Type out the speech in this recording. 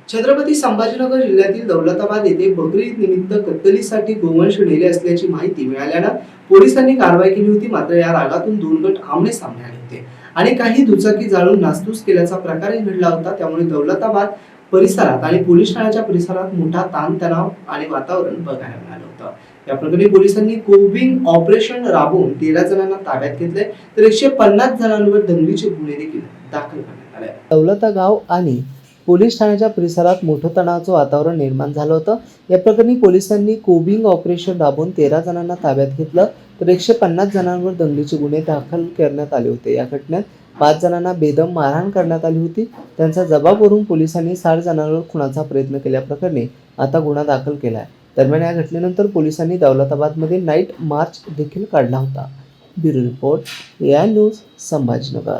छत्रपती संभाजीनगर जिल्ह्यातील दौलताबाद येथे बकरी ईद निमित्त कत्तलीसाठी गोवंश नेले असल्याची माहिती मिळाल्यानं पोलिसांनी कारवाई केली होती। मात्र या रागातून दोन गट आमने सामने आले होते आणि काही दुचाकी जाळून नासधूस केल्याचा प्रकारही घडला होता। त्यामुळे दौलताबाद परिसरात आणि पोलीस ठाण्याच्या परिसरात मोठा ताणतणाव आणि वातावरण बघायला मिळालं होतं। या प्रकरणी पोलिसांनी कोबिंग ऑपरेशन राबवून 13 जणांना ताब्यात घेतले, तर 150 जणांवर दंगलीचे गुन्हे देखील दाखल करण्यात आले। दौलता गाव आणि पोलीस ठाण्याच्या परिसरात मोठं तणावाचं वातावरण निर्माण झालं होतं। या प्रकरणी पोलिसांनी कोबिंग ऑपरेशन राबवून 13 जणांना ताब्यात घेतलं, तर 150 जणांवर दंगलीचे गुन्हे दाखल करण्यात आले होते। या घटनेत 5 जणांना बेदम मारहाण करण्यात आली होती। त्यांचा जबाबवरून पोलिसांनी 60 जणांवर खुनाचा प्रयत्न केल्याप्रकरणी आता गुन्हा दाखल केला आहे। दरम्यान या घटनेनंतर पोलिसांनी दौलताबादमध्ये नाईट मार्च देखील काढला होता। Bureau report, AI news, Sambhajinagar.